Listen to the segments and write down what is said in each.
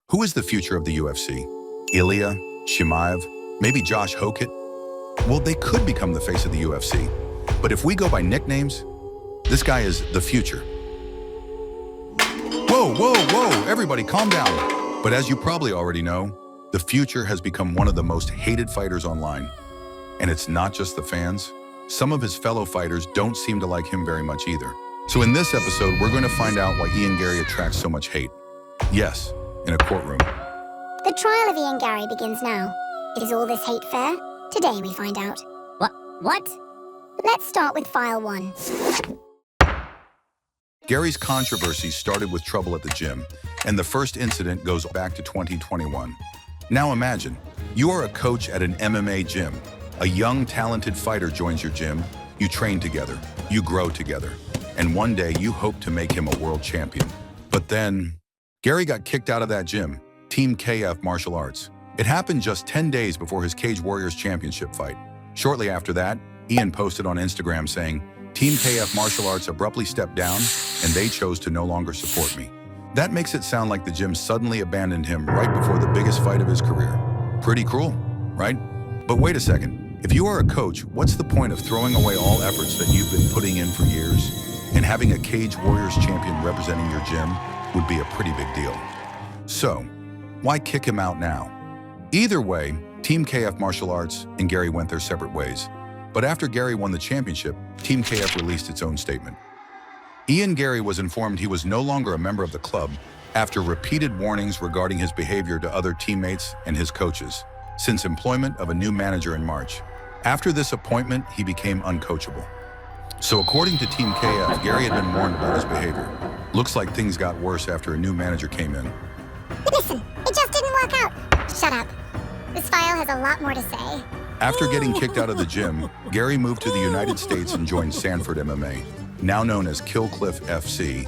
Who is the future of the UFC? Ilya, Shimaev, maybe Josh Hokett? Well, they could become the face of the UFC. But if we go by nicknames, this guy is the future. Whoa, whoa, whoa, everybody calm down. But as you probably already know, the future has become one of the most hated fighters online. And it's not just the fans. Some of his fellow fighters don't seem to like him very much either. So in this episode, we're going to find out why Ian Garry attracts so much hate. Yes, in a courtroom. The trial of Ian Garry begins now. Is all this hate fair? Today we find out. What? Let's start with file 1. Garry's controversy started with trouble at the gym, and the first incident goes back to 2021. Now imagine, you are a coach at an MMA gym. A young, talented fighter joins your gym, you train together, you grow together, and one day you hope to make him a world champion. But then, Garry got kicked out of that gym, Team KF Martial Arts. It happened just 10 days before his Cage Warriors championship fight. Shortly after that, Ian posted on Instagram saying, Team KF Martial Arts abruptly stepped down and they chose to no longer support me. That makes it sound like the gym suddenly abandoned him right before the biggest fight of his career. Pretty cruel, right? But wait a second, if you are a coach, what's the point of throwing away all efforts that you've been putting in for years? And having a Cage Warriors champion representing your gym would be a pretty big deal. So, why kick him out now? Either way, Team KF Martial Arts and Garry went their separate ways. But after Garry won the championship, Team KF released its own statement. Ian Garry was informed he was no longer a member of the club after repeated warnings regarding his behavior to other teammates and his coaches, since employment of a new manager in March. After this appointment, he became uncoachable. So according to Team KF, Garry had been warned about his behavior. Looks like things got worse after a new manager came in. Listen, it just didn't work out. Shut up. This file has a lot more to say. After getting kicked out of the gym, Garry moved to the United States and joined Sanford MMA, now known as Kill Cliff FC.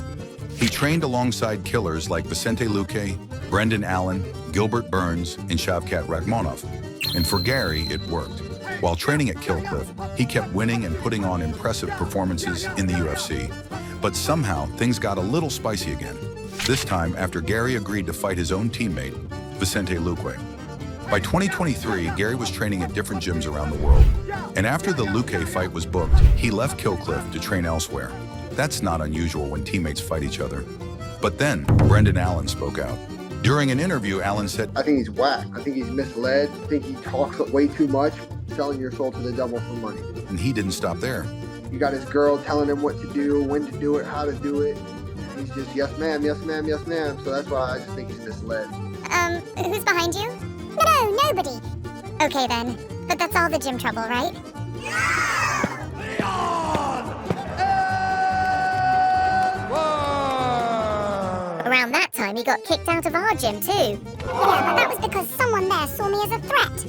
He trained alongside killers like Vicente Luque, Brendan Allen, Gilbert Burns, and Shavkat Rakhmonov. And for Garry, it worked. While training at Kill Cliff, he kept winning and putting on impressive performances in the UFC. But somehow, things got a little spicy again. This time after Garry agreed to fight his own teammate, Vicente Luque. By 2023, Garry was training at different gyms around the world. And after the Luque fight was booked, he left Kill Cliff to train elsewhere. That's not unusual when teammates fight each other. But then, Brendan Allen spoke out. During an interview, Allen said, I think he's whack. I think he's misled. I think he talks way too much, selling your soul to the devil for money. And he didn't stop there. You got his girl telling him what to do, when to do it, how to do it. He's just yes ma'am, yes ma'am, yes ma'am. So that's why I just think he's misled. Who's behind you? No, nobody. Okay then, but that's all the gym trouble, right? Around that time, he got kicked out of our gym too. Yeah, but that was because someone there saw me as a threat.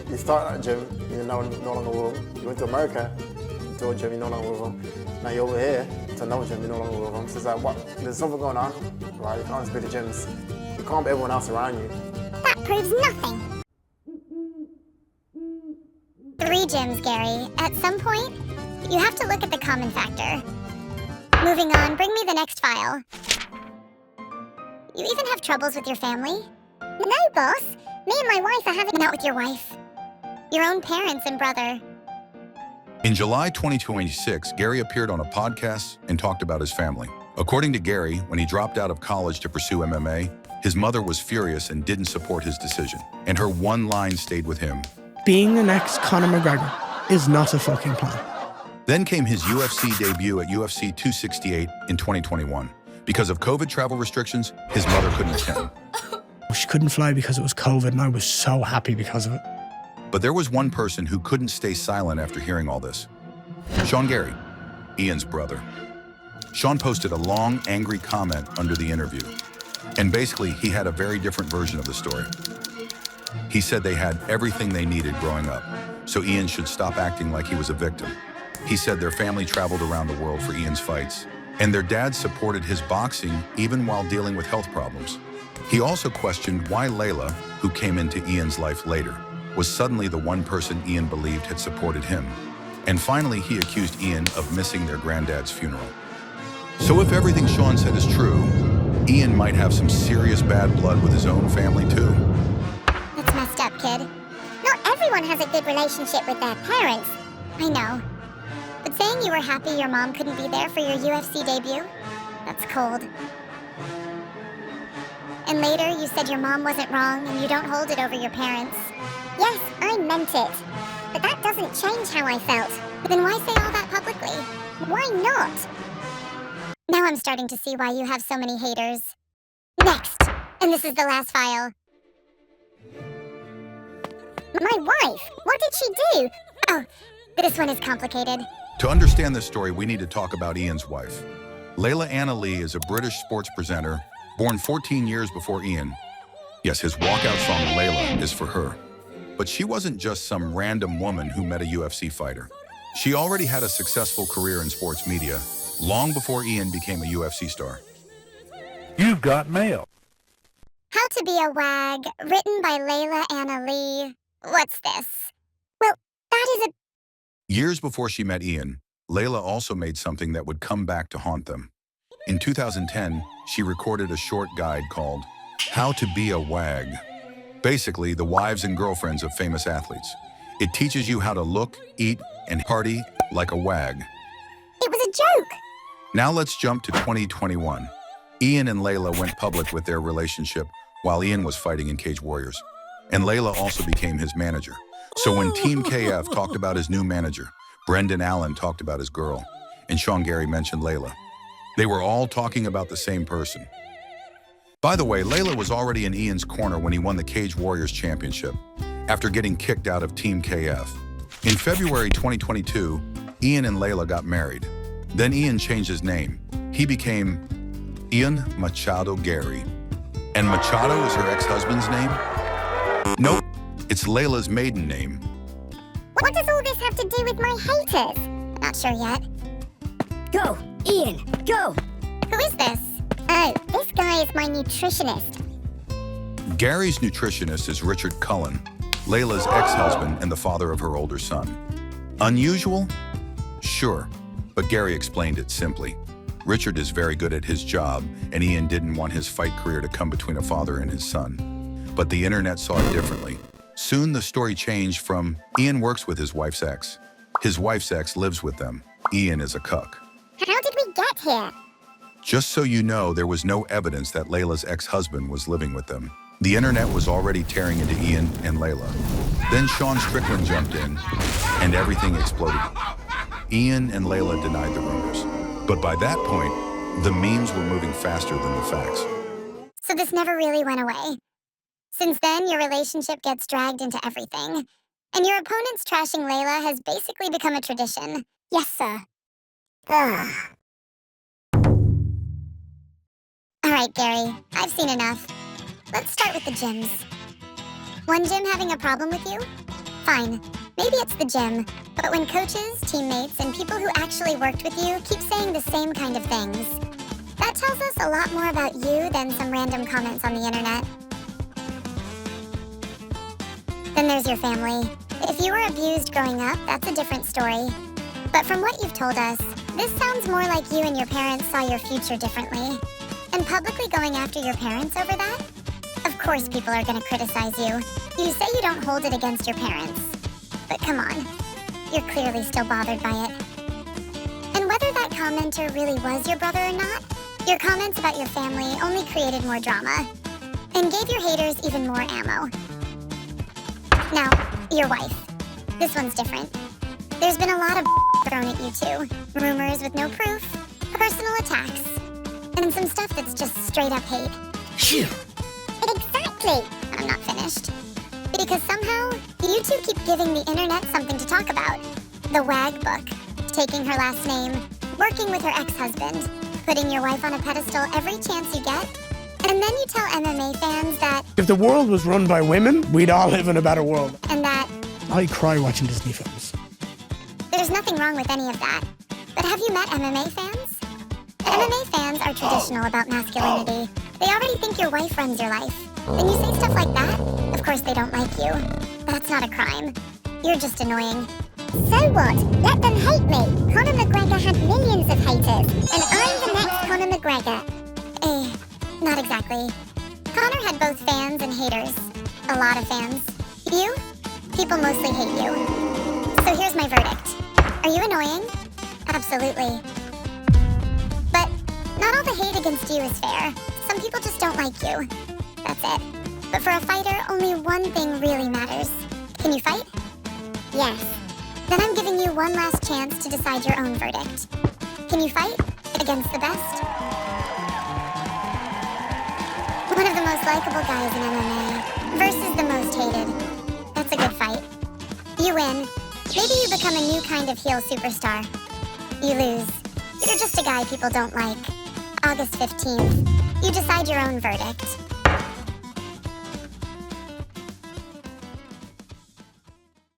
You start at a gym, you're no longer with them. You went to America, to a gym, you're no longer with them. Now you're over here to another gym, you're no longer with them. So it's like, what? There's something going on, right? You can't just be the gyms. You can't be everyone else around you. That proves nothing. 3 gyms, Garry. At some point, you have to look at the common factor. Moving on, bring me the next file. You even have troubles with your family? No, boss. Me and my wife are having out with your wife. Your own parents and brother. In July 2026, Garry appeared on a podcast and talked about his family. According to Garry, when he dropped out of college to pursue MMA, his mother was furious and didn't support his decision. And her one line stayed with him. Being the next Conor McGregor is not a fucking plan. Then came his UFC debut at UFC 268 in 2021. Because of COVID travel restrictions, his mother couldn't attend. She couldn't fly because it was COVID, and I was so happy because of it. But there was one person who couldn't stay silent after hearing all this. Sean Garry, Ian's brother. Sean posted a long, angry comment under the interview. And basically, he had a very different version of the story. He said they had everything they needed growing up, so Ian should stop acting like he was a victim. He said their family traveled around the world for Ian's fights, and their dad supported his boxing even while dealing with health problems. He also questioned why Layla, who came into Ian's life later, was suddenly the one person Ian believed had supported him. And finally, he accused Ian of missing their granddad's funeral. So if everything Sean said is true, Ian might have some serious bad blood with his own family too. That's messed up, kid. Not everyone has a good relationship with their parents. I know. But saying you were happy your mom couldn't be there for your UFC debut? That's cold. And later, you said your mom wasn't wrong and you don't hold it over your parents. Yes, I meant it. But that doesn't change how I felt. Then why say all that publicly? Why not? Now I'm starting to see why you have so many haters. Next! And this is the last file. My wife! What did she do? Oh, this one is complicated. To understand this story, we need to talk about Ian's wife. Layla Anna Lee is a British sports presenter, born 14 years before Ian. Yes, his walkout song, Layla, is for her. But she wasn't just some random woman who met a UFC fighter. She already had a successful career in sports media, long before Ian became a UFC star. You've got mail. How to Be a Wag, written by Layla Anna Lee. What's this? Well, that is a... Years before she met Ian, Layla also made something that would come back to haunt them. In 2010, she recorded a short guide called How to Be a Wag. Basically, the wives and girlfriends of famous athletes. It teaches you how to look, eat, and party like a wag. It was a joke! Now let's jump to 2021. Ian and Layla went public with their relationship while Ian was fighting in Cage Warriors. And Layla also became his manager. So when Team KF talked about his new manager, Brendan Allen talked about his girl, and Ian Garry mentioned Layla. They were all talking about the same person. By the way, Layla was already in Ian's corner when he won the Cage Warriors championship, after getting kicked out of Team KF. In February 2022, Ian and Layla got married. Then Ian changed his name. He became Ian Machado Garry. And Machado is her ex-husband's name? Nope, it's Layla's maiden name. What does all this have to do with my haters? Not sure yet. Go, Ian, go! Who is this? Oh, this guy is my nutritionist. Gary's nutritionist is Richard Cullen, Layla's ex-husband and the father of her older son. Unusual? Sure, but Garry explained it simply. Richard is very good at his job, and Ian didn't want his fight career to come between a father and his son. But the internet saw it differently. Soon the story changed from Ian works with his wife's ex. His wife's ex lives with them. Ian is a cuck. How did we get here? Just so you know, there was no evidence that Layla's ex-husband was living with them. The internet was already tearing into Ian and Layla. Then Sean Strickland jumped in, and everything exploded. Ian and Layla denied the rumors. But by that point, the memes were moving faster than the facts. So this never really went away. Since then, your relationship gets dragged into everything. And your opponent's trashing Layla has basically become a tradition. Yes, sir. Ugh. All right, Garry, I've seen enough. Let's start with the gyms. One gym having a problem with you? Fine, maybe it's the gym. But when coaches, teammates, and people who actually worked with you keep saying the same kind of things, that tells us a lot more about you than some random comments on the internet. Then there's your family. If you were abused growing up, that's a different story. But from what you've told us, this sounds more like you and your parents saw your future differently. And publicly going after your parents over that? Of course people are going to criticize you. You say you don't hold it against your parents. But come on, you're clearly still bothered by it. And whether that commenter really was your brother or not, your comments about your family only created more drama and gave your haters even more ammo. Now, your wife. This one's different. There's been a lot of thrown at you too. Rumors with no proof, personal attacks, and some stuff that's just straight up hate. Phew. Exactly! I'm not finished. Because somehow, you two keep giving the internet something to talk about. The WAG book, taking her last name, working with her ex-husband, putting your wife on a pedestal every chance you get, and then you tell MMA fans that... If the world was run by women, we'd all live in a better world. And that... I cry watching Disney films. There's nothing wrong with any of that. But have you met MMA fans? MMA fans are traditional about masculinity. They already think your wife runs your life. When you say stuff like that, of course they don't like you. That's not a crime. You're just annoying. So what? Let them hate me. Conor McGregor had millions of haters, and I'm the next Conor McGregor. Not exactly. Connor had both fans and haters. A lot of fans. You? People mostly hate you. So here's my verdict. Are you annoying? Absolutely. But not all the hate against you is fair. Some people just don't like you. That's it. But for a fighter, only one thing really matters. Can you fight? Yes. Then I'm giving you one last chance to decide your own verdict. Can you fight against the best? One of the most likable guys in MMA versus the most hated. That's a good fight. You win. Maybe you become a new kind of heel superstar. You lose. You're just a guy people don't like. August 15th. You decide your own verdict.